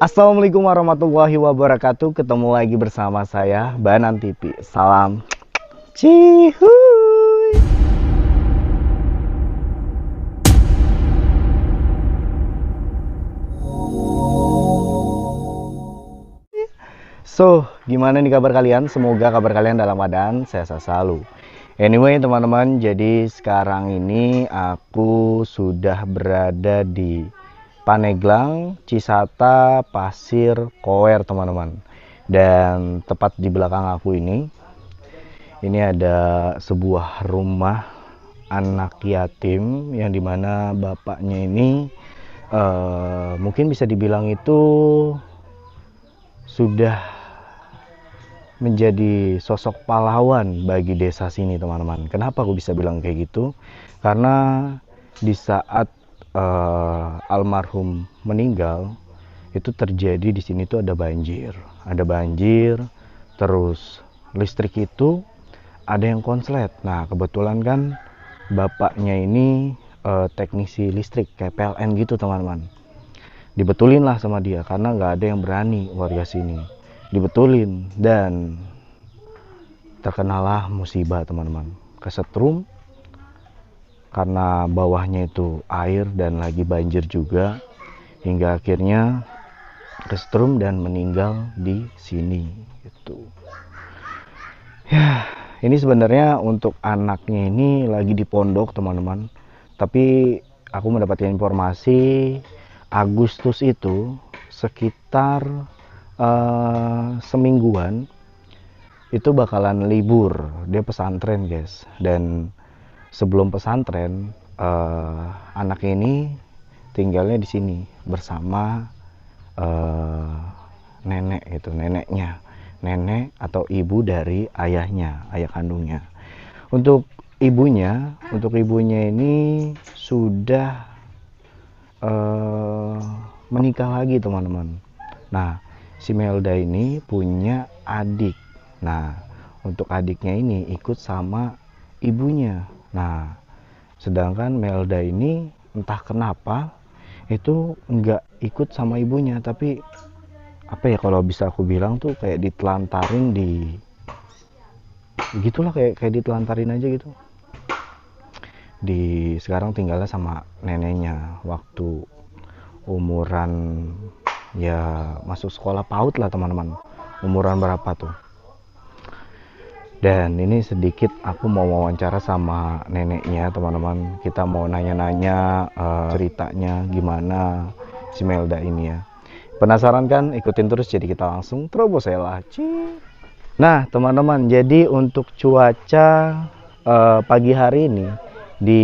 Assalamualaikum warahmatullahi wabarakatuh. Ketemu lagi bersama saya Banan TV. Salam cihuy. So, gimana nih kabar kalian? Semoga kabar kalian dalam keadaan sehat selalu. Anyway teman-teman, jadi sekarang ini aku sudah berada di Paneglang, Cisata, Pasir Kower teman-teman. Dan tepat di belakang aku ini ada sebuah rumah anak yatim yang dimana bapaknya ini mungkin bisa dibilang itu sudah menjadi sosok pahlawan bagi desa sini teman-teman. Kenapa aku bisa bilang kayak gitu? Karena di saat almarhum meninggal itu terjadi di sini tuh ada banjir, terus listrik itu ada yang konslet. Nah kebetulan kan bapaknya ini teknisi listrik kayak PLN gitu teman-teman. Dibetulin lah sama dia karena nggak ada yang berani warga sini. Dibetulin dan terkenalah musibah teman-teman, kesetrum karena bawahnya itu air dan lagi banjir juga, hingga akhirnya kesetrum dan meninggal di sini gitu. Ya, ini sebenarnya untuk anaknya ini lagi di pondok teman-teman, tapi aku mendapatkan informasi Agustus itu sekitar semingguan itu bakalan libur. Dia pesantren guys, dan sebelum pesantren anak ini tinggalnya di sini bersama nenek gitu, nenek atau ibu dari ayah kandungnya. Untuk ibunya ini sudah menikah lagi teman-teman. Nah si Melda ini punya adik. Nah untuk adiknya ini ikut sama ibunya. Nah sedangkan Melda ini entah kenapa itu nggak ikut sama ibunya, tapi apa ya, kalau bisa aku bilang tuh kayak ditelantarin di gitulah, kayak ditelantarin aja gitu. Sekarang tinggalnya sama neneknya. Waktu umuran ya masuk sekolah PAUD lah teman-teman, umuran berapa tuh. Dan ini sedikit aku mau wawancara sama neneknya teman-teman. Kita mau nanya-nanya ceritanya gimana si Melda ini ya. Penasaran kan? Ikutin terus, jadi kita langsung terobos lah. Nah teman-teman, jadi untuk cuaca pagi hari ini di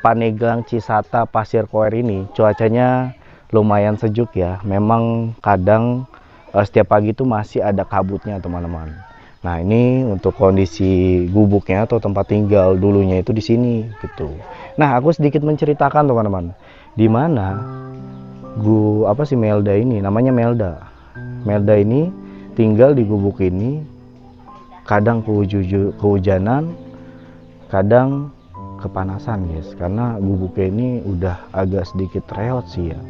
Paneglang, Cisata, Pasir Kower ini cuacanya lumayan sejuk ya. Memang kadang setiap pagi itu masih ada kabutnya teman-teman. Nah ini untuk kondisi gubuknya atau tempat tinggal dulunya itu di sini gitu. Nah aku sedikit menceritakan teman-teman, di mana si Melda ini, namanya Melda ini tinggal di gubuk ini. Kadang kehujanan, kadang kepanasan guys, karena gubuknya ini udah agak sedikit reot sih ya.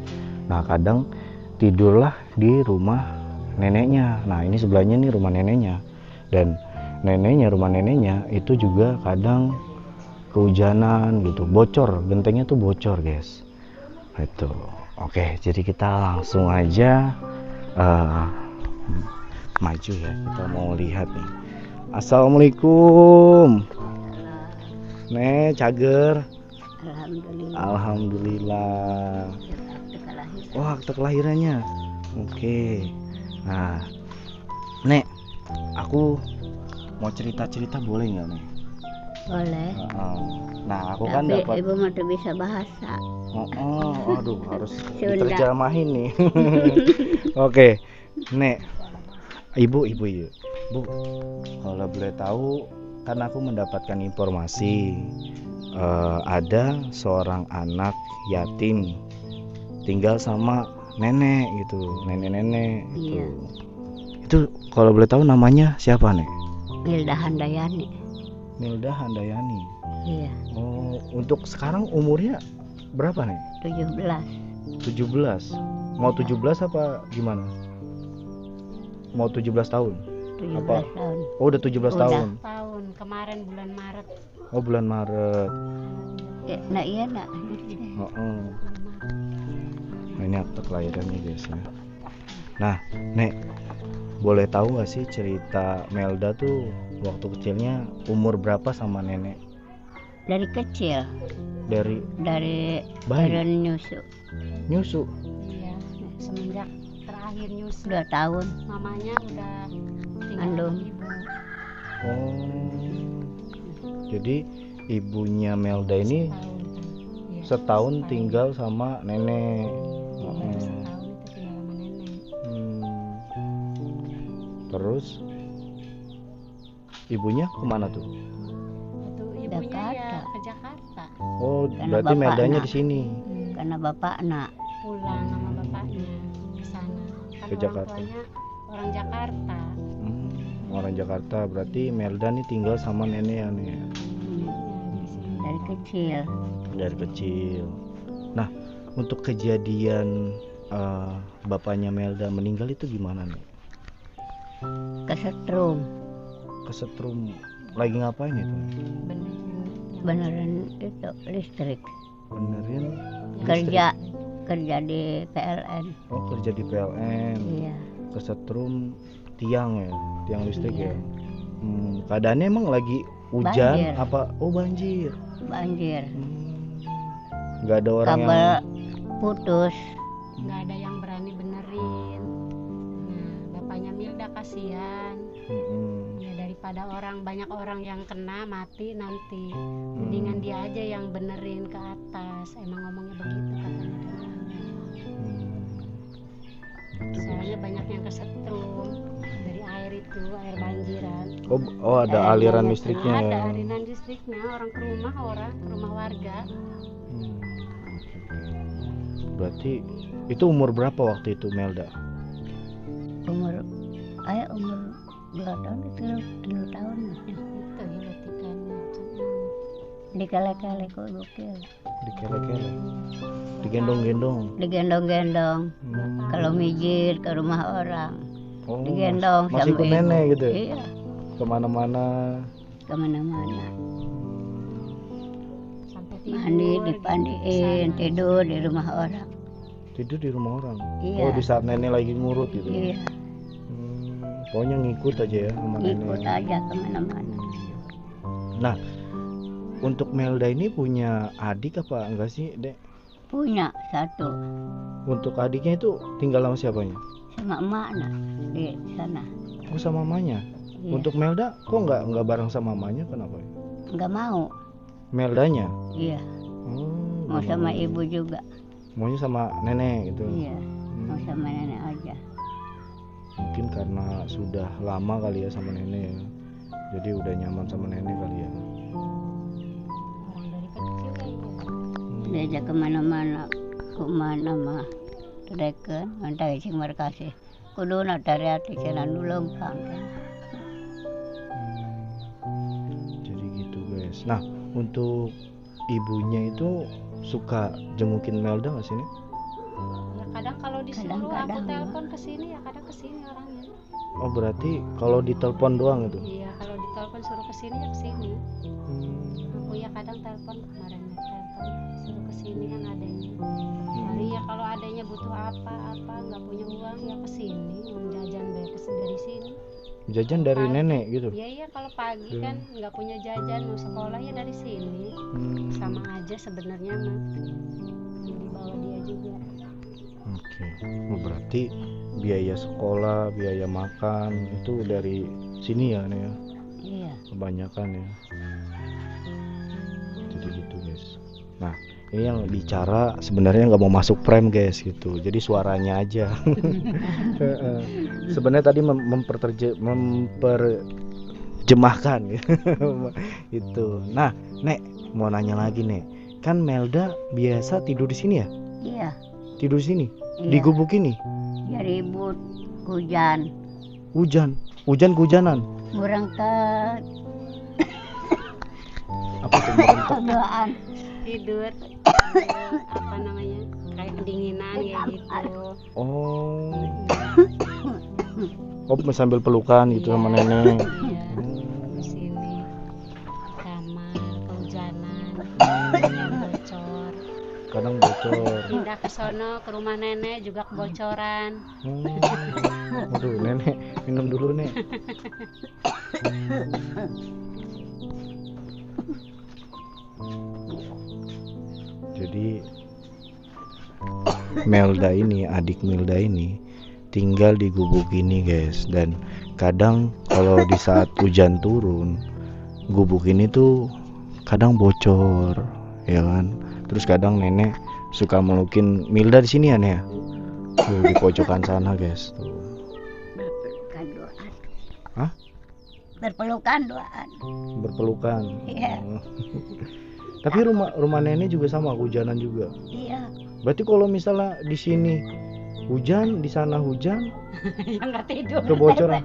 Nah kadang tidurlah di rumah neneknya. Nah ini sebelahnya nih rumah neneknya, dan rumah neneknya itu juga kadang kehujanan gitu, bocor, gentengnya tuh bocor guys itu. Oke, jadi kita langsung aja maju ya, kita mau lihat nih. Assalamualaikum Nek Cager. Alhamdulillah. Wah, akte kelahirannya. Oke. Nah, Nek, aku mau cerita-cerita boleh nggak Nek? Boleh. Nah, aku kan dapat. Ibu mah bisa bahasa. Aduh, harus diterjemahin nih. Oke, Nek, Ibu, Bu, kalau boleh tahu, kan aku mendapatkan informasi ada seorang anak yatim tinggal sama nenek gitu, nenek gitu. Iya. Itu kalau boleh tahu namanya siapa Nek? Milda Handayani. Iya. Oh, untuk sekarang umurnya berapa Nek? 17. 17. Mau 17 apa gimana? Mau 17 tahun? 17 Apa? tahun. Oh, udah 17 Udah. tahun. Tahun kemarin bulan Maret. Oh, bulan Maret. Ya, nah iya nak. Heeh. Nah, ini akte kelahirannya guys ya. Nah, Nek, boleh tahu nggak sih cerita Melda tuh waktu kecilnya umur berapa sama nenek? Dari kecil, Dari dari bayi nyusu nyusu. Iya, semenjak terakhir nyusu 2 tahun. mamanya udah tinggal Andung. sama ibu. Oh, jadi ibunya Melda ini Iya, setahun tinggal sama nenek. Iya, baru setahun itu tinggal sama nenek. Hmm. Terus ibunya kemana tuh? Itu ibunya Jakarta. ya ke Jakarta. Oh, Karena berarti bapaknya. Meldanya di sini. Karena bapak nak. Pulang sama bapaknya ke sana. Kan Ke orang Jakarta. tuanya orang Jakarta. Orang Jakarta, berarti Melda nih tinggal sama nenek ya nih. Ya, di sini. Dari kecil. Dari kecil. Nah, untuk kejadian bapaknya Melda meninggal itu gimana nih? Kesetrum. Kesetrum. Lagi ngapain itu? Benerin. Beneran itu listrik. Benerin Kerja. listrik. Kerja di PLN. Oh, kerja di PLN. Iya. Kesetrum tiang ya, tiang listrik Iya. ya. Keadaannya emang lagi hujan Banjir. apa? Oh, banjir. Banjir. Nggak ada orang Kabel yang putus. Nggak ada yang berani benerin. Nah, bapaknya Milda kasihan. Mm-mm. Ya daripada banyak orang yang kena mati nanti, mendingan dia aja yang benerin ke atas. Emang ngomongnya begitu katanya. Gitu, Soalnya banyak yang kesetrum dari air itu, air banjiran. Oh, ada aliran banyak. listriknya Ada ya. aliran listriknya, orang ke rumah warga. Hmm, oke, oke. Berarti itu umur berapa waktu itu Melda? Umur 2 tahun itu 3 tahun. Itu ya berarti kan. Dikele-kele kok gokil. Dikele-kele, digendong-gendong. Digendong-gendong. Hmm. Kalau mijit ke rumah orang. Oh, Digendong masih ikut ibu. nenek gitu ya? Iya, Kemana-mana. kemana-mana. Sampai tidur. Mandi gitu, dipandiin, sana. tidur di rumah orang. Tidur di rumah orang. Iya. Oh, di saat nenek lagi ngurut gitu. Iya, Pokoknya ngikut aja ya sama ikut nenek. aja kemana-mana. Nah, untuk Melda ini punya adik apa enggak sih, Dek? Punya 1 Untuk adiknya itu tinggal sama siapanya? sama emak nak di sana. Oh, sama mamanya. Iya. Untuk Melda kok nggak bareng sama mamanya, kenapa ya? Nggak mau. Meldanya? Iya, Oh, mau nggak sama mau. ibu juga. Maunya sama nenek gitu. Iya, mau sama nenek aja. Mungkin karena sudah lama kali ya sama nenek ya. Jadi udah nyaman sama nenek kali ya. Orang dari kecil kayaknya. Diajak kemana-mana, kemana mah. Terdekat, mantai sing markasih. Kudu nak dari hati jalan dulu kan. Jadi gitu guys. Nah, untuk ibunya itu suka jengukin Melda nggak sih nih? Ya kadang kalau disuruh aku Kadang-kadang. telepon ke sini ya kadang ke sini orangnya. Oh, berarti kalau ditelepon doang itu? Iya, kalau ditelepon suruh ke sini ya ke sini. Aku ya kadang telepon kemarin ya telepon suruh ke sini kan adanya. Hari ya kalau adanya butuh apa nggak punya uang ya ke sini, jajan dari sini. Jajan dari Pagi. nenek gitu? Iya kalau pagi Hmm. kan nggak punya jajan mau sekolah ya dari sini. Sama aja sebenarnya mah. Yang dibawa dia juga. Oke. Oh, berarti biaya sekolah, biaya makan itu dari sini ya nih ya? Iya, Kebanyakan ya. Jadi gitu guys. Nah, ini yang bicara sebenarnya nggak mau masuk frame guys gitu. Jadi suaranya aja. Sebenarnya tadi memperjemahkan itu. Nah, Nek, mau nanya lagi Nek. Kan Melda biasa tidur di sini ya? iya, Tidur di sini? Di iya. gubuk ini? Ya ribut, hujan, Hujan-hujanan. murang ke Apa tuh merentak? keduaan. Tidur apa namanya kayak pendinginan ya gitu. Oh. Oh, sambil pelukan gitu sama nenek. Iya, di sini kamar kehujanan, kadang bocor. Kadang bocor. Pindah ke sono ke rumah nenek juga kebocoran. Aduh, nenek minum dulu, Nek. Jadi Melda ini, adik Melda ini tinggal di gubuk ini, guys. Dan kadang kalau di saat hujan turun, gubuk ini tuh kadang bocor, ya kan? Terus kadang nenek suka melukin Milda di sini ya, Nek. Tuh, di pojokan sana, guys. Tuh. Berpelukan doaan. Hah? Berpelukan doaan. Berpelukan. Iya. Oh. Tapi rumah nenek juga sama, hujanan juga. Iya. Berarti kalau misalnya di sini hujan, di sana hujan, Ya nggak tidur. kebocoran.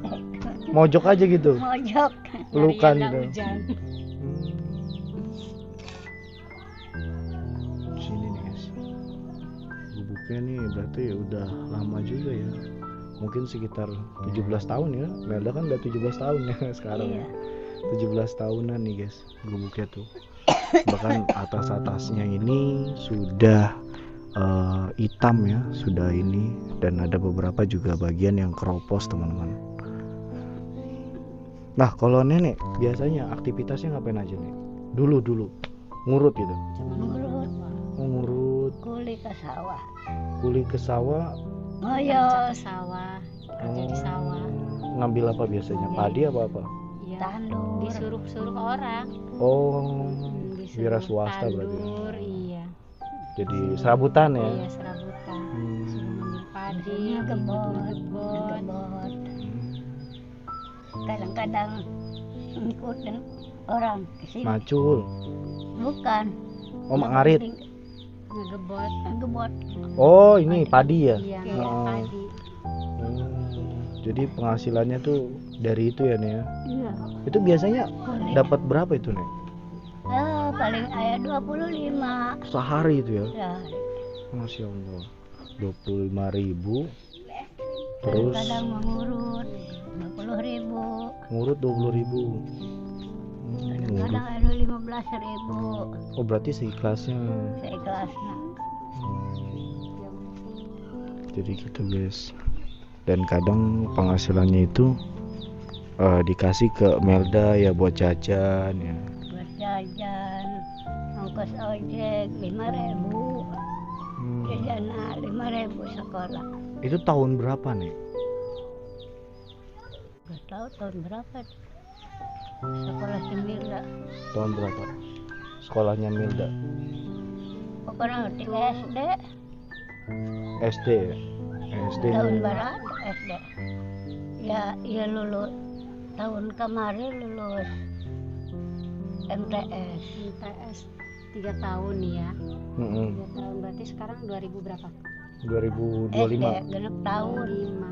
Mojok aja gitu. Mojok. Pelukan Nyarinya gitu. hujan. Sini nih, guys. Gubuknya nih berarti udah lama juga ya. Mungkin sekitar 17 tahun ya. Melda kan udah 17 tahun ya sekarang. Iya. 17 tahunan nih, guys, gubuknya tuh. Bahkan atas-atasnya ini sudah hitam ya, sudah ini, dan ada beberapa juga bagian yang keropos, teman-teman. Nah, kalau nenek biasanya aktivitasnya ngapain aja nih? Dulu ngurut gitu. Ngurut. Oh, ngurut, Kuli ke sawah. kuli ke sawah. Kerja Ngoyok. ke sawah, kerja di sawah. Ngambil apa biasanya? Padi apa? Ya, Tandur. disuruh orang. Oh, Disuruh wira swasta berarti. tandur, iya. Jadi serabutan ya. Iya, serabutan. Hmm. Suruh ngambil padi, Ngebon. ngebon. Ngebon. Kadang-kadang ngikutin orang ke sini. Macul. Bukan. Oh, Mak Ngarit. Ngegebot. Ngebot. Oh, ini padi ya. Iya, Iya. ngambil padi. Jadi penghasilannya tuh dari itu ya, Nek ya. Iya. Itu biasanya Kuli. dapat berapa itu, Nek? Paling ayah 25. Sehari itu ya. Ya. Masya Allah. 25.000. Terus Kadang mengurut 20.000. ngurut 20.000. Ngurut. Kadang ada 15.000. Oh, berarti seikhlasnya. Seikhlasnya. Jadi gitu, guys. Dan kadang penghasilannya itu dikasih ke Melda ya buat jajan ya. Buat jajan. Ongkos ojek 5.000. Jajanan 5.000 sekolah. Itu tahun berapa, Nek? Gak tahu tahun berapa. Sekolah Semila. Tahun berapa? Sekolahnya Milda. Pokoknya di SD. SD ya? SD Tahun nih. barat SD. Ya lulus. Tahun kemarin lulus MTS. MTS 3 tahun nih ya. 3 tahun berarti sekarang 2000 berapa? 2025. SD genep tahun. 5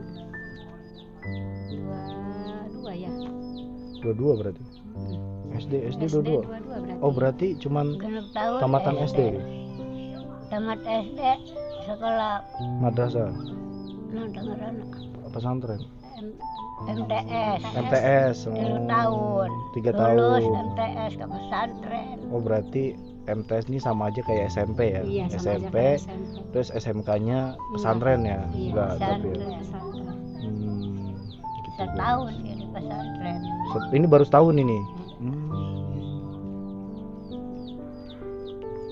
22 ya. 22 berarti. SD 22. 22 berarti. Oh, berarti cuman Genep tahun. tamatan SD. Tamat SD sekolah Madrasah, dengeran pesantren. MTS. MTS. 3 tahun. 3 Lulus tahun. MTS ke pesantren. Oh, berarti MTS ini sama aja kayak SMP ya? Iya, sama aja SMP, kayak SMP. terus SMK-nya pesantren ya? Iya, Enggak, tapi ya. pesantren, pesantren. Gitu, Setahun dia di pesantren. Ini baru setahun ini.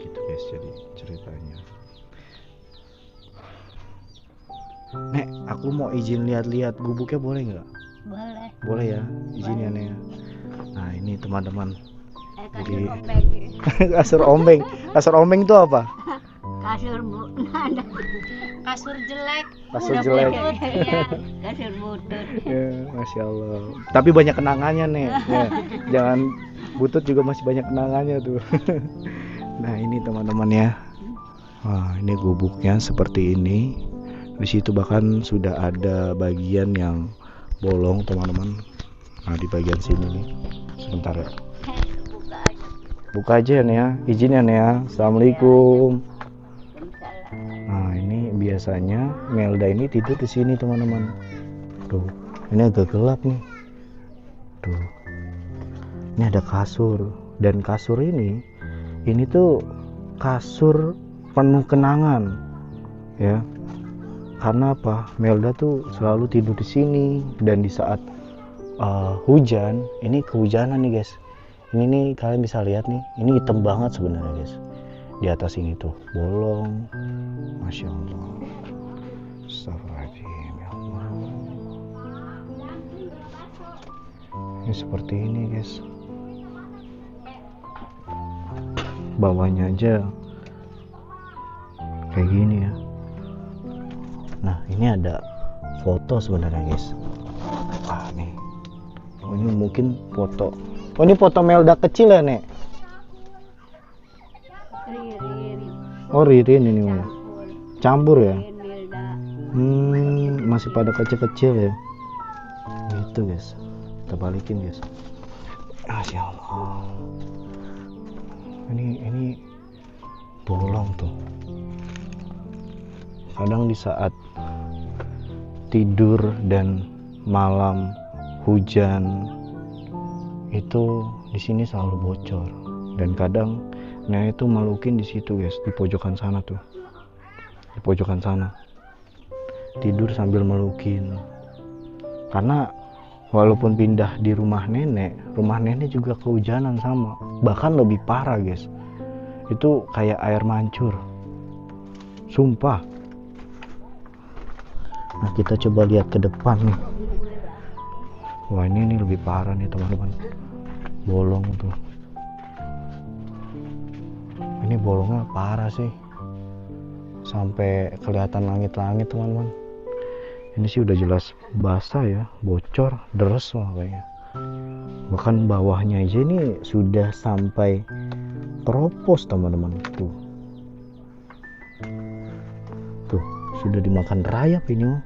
Gitu, guys, jadi ceritanya. Nek, aku mau izin lihat-lihat gubuknya, boleh nggak? Boleh. Boleh ya, izin ya, Nek. Nah, ini teman-teman. Kasur Jadi- ombeng. Kasur ombeng. Kasur ombeng itu apa? Kasur ada. Kasur jelek. Kasur Udah jelek. butut, iya. Kasur butut. Ya, Masya Allah. Tapi banyak kenangannya, Nek. Ya, jangan butut juga masih banyak kenangannya tuh. Nah, ini teman-teman ya. Wah, ini gubuknya seperti ini. Di situ bahkan sudah ada bagian yang bolong, teman-teman. Nah, di bagian sini nih. Sebentar ya. Buka aja. Buka aja ya, Nek ya. Izin ya, Nek ya. Assalamualaikum. Salah. Nah, ini biasanya Melda ini tidur di sini teman-teman. Tuh, ini agak gelap nih. Tuh, ini ada kasur, dan kasur ini tuh kasur penuh kenangan, ya. Karena apa? Melda tuh selalu tidur di sini, dan di saat hujan, ini kehujanan nih guys. Ini nih kalian bisa lihat nih, ini hitam banget sebenarnya guys. Di atas ini tuh bolong, masya Allah. Astagfirullahaladzim, ya Allah. Ini seperti ini guys. Bawahnya aja kayak gini ya. Nah ini ada foto sebenarnya guys. Nih, oh, ini mungkin foto. Oh ini foto Melda kecil ya Nek? Ririn Oh Ririn ini mah. Campur ya? Melda. Masih pada kecil-kecil ya. Gitu guys. Kita balikin guys. Masya Allah. Ini bolong tuh. Kadang di saat tidur dan malam hujan itu di sini selalu bocor, dan kadang nenek itu melukin di situ guys, di pojokan sana tuh, di pojokan sana tidur sambil melukin. Karena walaupun pindah di rumah nenek juga kehujanan sama, bahkan lebih parah guys, itu kayak air mancur, sumpah. Nah kita coba lihat ke depan nih. Wah ini lebih parah nih teman-teman, bolong tuh. Ini bolongnya parah sih, sampai kelihatan langit-langit teman-teman. Ini sih udah jelas basah ya, bocor, deres lah kayaknya. Bahkan bawahnya aja ini sudah sampai keropos teman-teman. Tuh sudah dimakan rayap ini mah.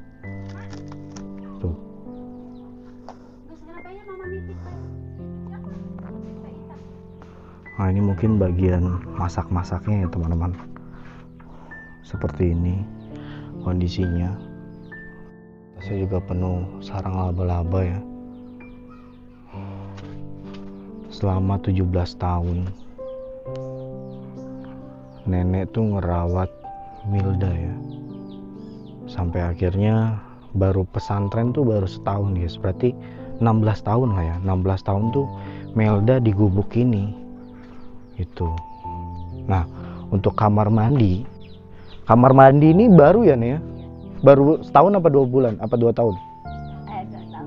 Tuh. Nah ini mungkin bagian masak-masaknya ya teman-teman. Seperti ini kondisinya. Saya juga penuh sarang laba-laba ya. Selama 17 tahun nenek tuh ngerawat Milda ya. Sampai akhirnya baru pesantren tuh baru setahun guys. Berarti 16 tahun lah ya. 16 tahun tuh Melda di gubuk ini. Itu. Nah, untuk kamar mandi ini baru ya nih ya. Baru setahun apa 2 bulan? Apa 2 tahun? 2 tahun.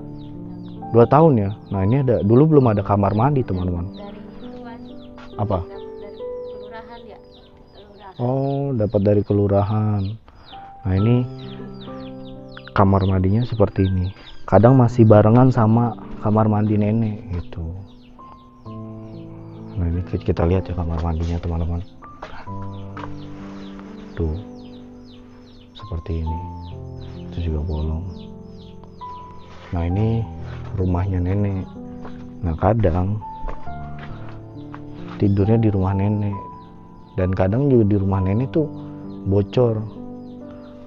2 tahun ya. Nah ini ada, dulu belum ada kamar mandi teman-teman. Dari duluan Apa? dari kelurahan ya. Oh dapat dari kelurahan. Nah ini kamar mandinya seperti ini. Kadang masih barengan sama kamar mandi nenek gitu. Nah ini kita lihat ya kamar mandinya teman-teman. Tuh seperti ini. Itu juga bolong. Nah ini rumahnya nenek. Nah kadang tidurnya di rumah nenek, dan kadang juga di rumah nenek tuh bocor.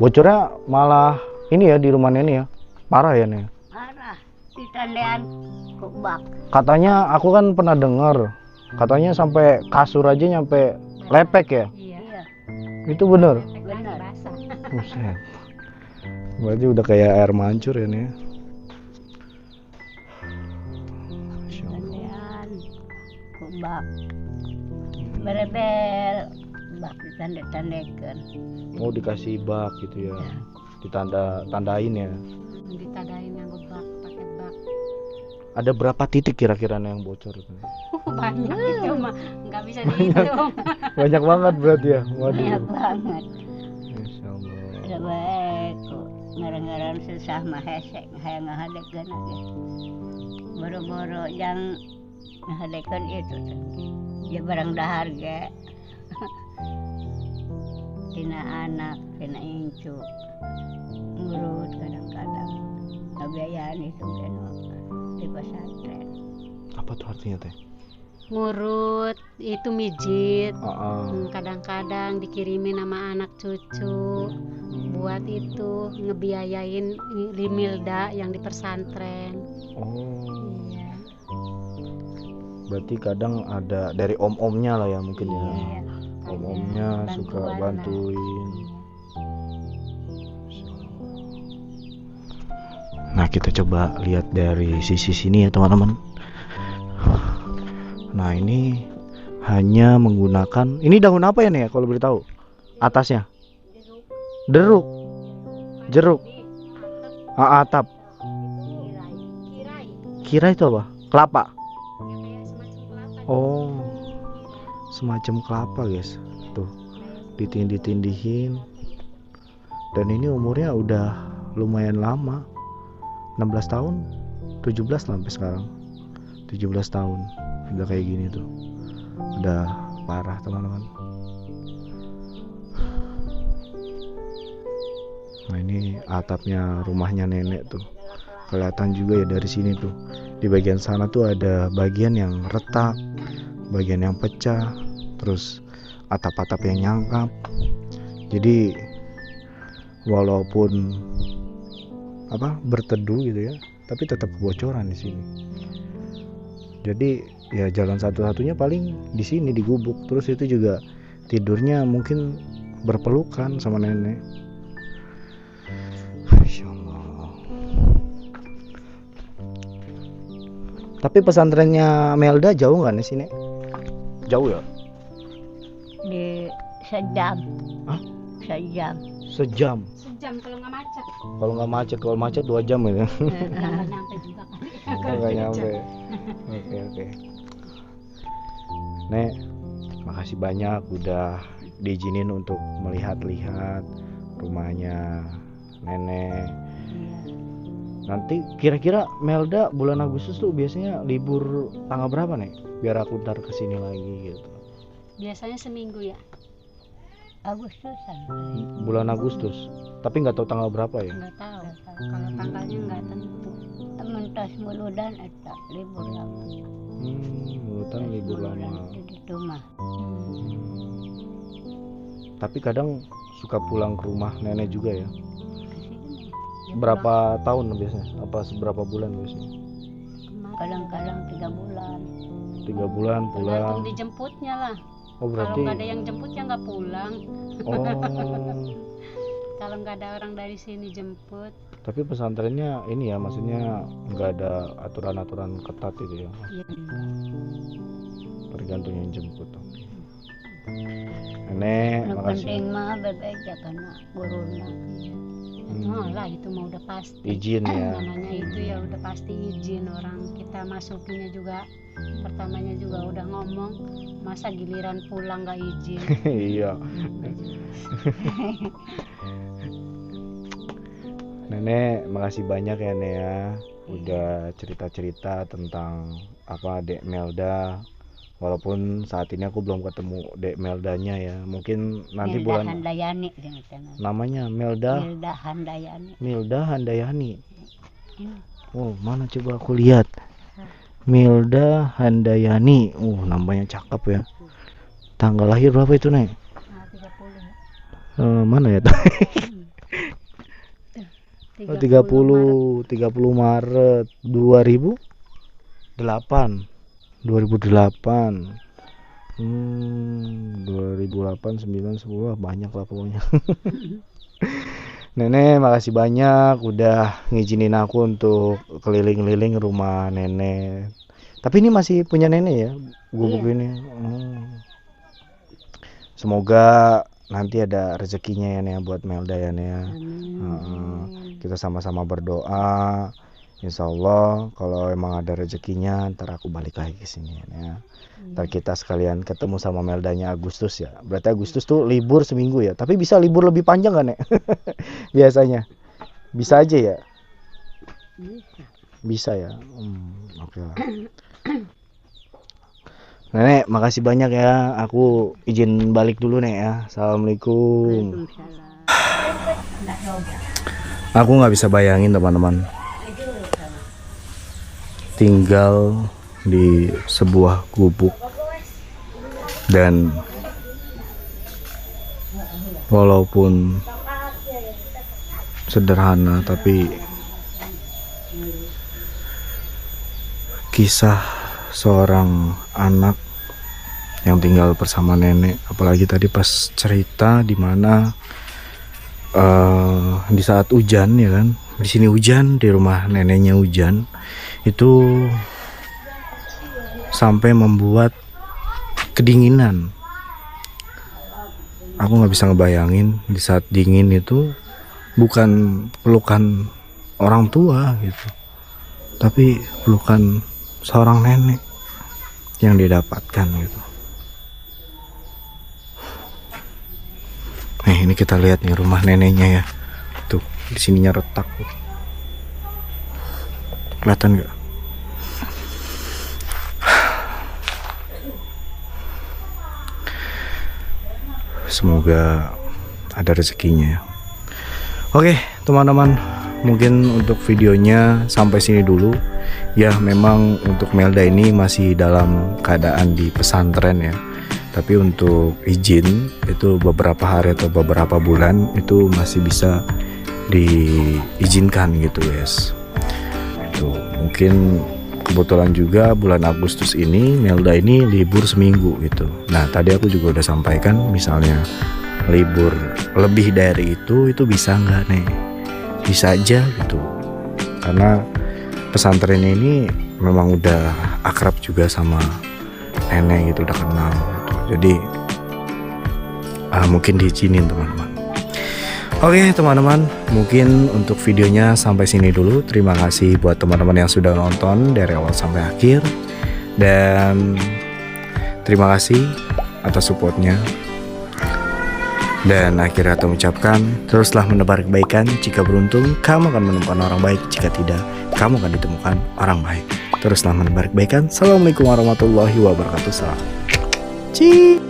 Bocornya malah ini ya di rumah nenek ya, parah ya nih. Parah. Di tandean kubak. Katanya aku kan pernah dengar, katanya sampai kasur aja nyampe lepek ya. Iya. Itu bener. Benar. Basah. Buset. Berarti udah kayak air mancur ya nih. Masya Allah. Tandean kubak. Berebel. Bak ditanda-tandakan. Oh dikasih bak gitu ya, ditandain ya. Ditadain yang bak pakai bak. Ada berapa titik kira-kira yang bocor itu? Banyak itu mah nggak bisa dihitung. Banyak banget berarti ya. Waduh. Banyak banget. Masya Allah. Udah baik kok. Ngarang-ngarang susah mah hesek. Hayang ngahadekeun lagi. Boro-boro yang ngahadekeun itu tuh. Ya barang daharga. Tina anak, tina incu. Ngurut kadang-kadang. Ngabiayaan itu kan di pesantren. Apa tuh artinya teh? Ngurut itu mijit. Ah, Kadang-kadang dikirimin sama anak cucu buat itu ngebiayain Limilda yang di pesantren. Oh, Iya. berarti kadang ada dari om-omnya lah ya mungkin ya. Iya. Om-omnya Ada suka bantuan lah. bantuin. Iya. Nah, kita coba lihat dari sisi sini ya teman-teman. Nah, ini hanya menggunakan, ini daun apa ya nih ya kalau boleh tahu? Atasnya deruk, jeruk, atap. Kira itu apa? Kelapa. Oh, semacam kelapa guys. Tuh, ditindih-tindihin. Dan ini umurnya udah lumayan lama, 16 tahun, 17 sampai sekarang. 17 tahun udah kayak gini tuh. Udah parah teman-teman. Nah, ini atapnya rumahnya nenek tuh. Kelihatan juga ya dari sini tuh. Di bagian sana tuh ada bagian yang retak, bagian yang pecah, terus atap-atap yang nyangkap. Jadi walaupun berteduh gitu ya, tapi tetap kebocoran di sini. Jadi ya jalan satu-satunya paling di sini di gubuk. Terus itu juga tidurnya mungkin berpelukan sama nenek. Masya Allah. Tapi pesantrennya Melda jauh nggak nih sini? Jauh ya? Di sejam. Hah? Sejam. Sejam. Sejam kalau nggak macet. Kalau macet 2 jam ya. Nggak nyampe juga kan. Nggak nyampe. Oke. Nek, makasih banyak udah diizinin untuk melihat-lihat rumahnya nenek. Nanti kira-kira Melda bulan Agustus tuh biasanya libur tanggal berapa nih? Biar aku ntar kesini lagi gitu. Biasanya seminggu ya. Agustusan. Bulan Agustus. Tapi nggak tahu tanggal berapa ya? Nggak tahu. Kalau tanggalnya nggak tentu. Mentas muludan eta libur lama. Mulutan libur lama. Di rumah. Tapi kadang suka pulang ke rumah nenek juga ya. Ya, Berapa tahun biasanya? Apa seberapa bulan biasanya? Kadang-kadang 3 bulan. 3 bulan pulang. tergantung dijemputnya lah. Oh Kalau berarti. nggak ada yang jemput ya nggak pulang. Oh. Kalau nggak ada orang dari sini jemput. Tapi pesantrennya ini ya, maksudnya nggak ada aturan-aturan ketat itu ya. Ya, Tergantung yang jemput. Oke. Nenek, Nu makasih. penting mah bebeja kana guruna. oh lah itu mah udah pasti. Izin ya. Namanya itu ya udah pasti izin orang kita masukinya juga. Pertamanya juga udah ngomong, masa giliran pulang nggak izin. Iya. Nenek, makasih banyak ya Nek ya. Udah cerita-cerita tentang Dek Melda. Walaupun saat ini aku belum ketemu Dek Meldanya ya. Mungkin nanti Milda bulan Handayani dengan namanya Melda Milda Handayani. Handayani. Ini Oh, mana coba aku lihat. Milda Handayani. Namanya cakep ya. Tanggal lahir berapa itu, Nek? 30. Mana ya? 30 Maret 2008. 2008. 2008, 9, 10 banyak lah pokoknya. Nenek, makasih banyak udah ngizinin aku untuk keliling-keliling rumah nenek. Tapi ini masih punya nenek ya, gubuk Iya. ini. Semoga nanti ada rezekinya ya Nek buat Melda ya Nek ya. Kita sama-sama berdoa. Insya Allah kalau emang ada rezekinya ntar aku balik lagi ke sini ya. Ntar kita sekalian ketemu sama Meldanya Agustus ya. Berarti Agustus tuh libur seminggu ya. Tapi bisa libur lebih panjang kan Nek? Biasanya bisa aja ya. Bisa ya. Oke lah. Nenek, makasih banyak ya. Aku izin balik dulu Nek ya. Assalamualaikum. Aku nggak bisa bayangin teman-teman, tinggal di sebuah gubuk dan walaupun sederhana, tapi kisah seorang anak yang tinggal bersama nenek. Apalagi tadi pas cerita di mana di saat hujan, ya kan, di sini hujan, di rumah neneknya hujan, itu sampai membuat kedinginan. Aku nggak bisa ngebayangin di saat dingin itu bukan pelukan orang tua gitu, tapi pelukan seorang nenek yang didapatkan gitu. Ini kita lihat nih rumah neneknya ya. Tuh, di sininya retak. Kelihatan nggak? Semoga ada rezekinya ya. Oke, teman-teman, mungkin untuk videonya sampai sini dulu. Ya, memang untuk Melda ini masih dalam keadaan di pesantren ya. Tapi untuk izin itu beberapa hari atau beberapa bulan itu masih bisa diizinkan gitu guys. Itu mungkin kebetulan juga bulan Agustus ini Melda ini libur seminggu gitu. Nah tadi aku juga udah sampaikan, misalnya libur lebih dari itu bisa nggak nih? Bisa aja gitu, karena pesantren ini memang udah akrab juga sama nenek gitu, udah kenal gitu. Jadi mungkin diizinin teman-teman. Oke teman-teman, mungkin untuk videonya sampai sini dulu. Terima kasih buat teman-teman yang sudah nonton dari awal sampai akhir, dan terima kasih atas supportnya. Dan akhirnya aku mengucapkan, teruslah menebar kebaikan. Jika beruntung, kamu akan menemukan orang baik. Jika tidak, kamu akan ditemukan orang baik. Teruslah menebar kebaikan. Assalamualaikum warahmatullahi wabarakatuh. Salam. Ci.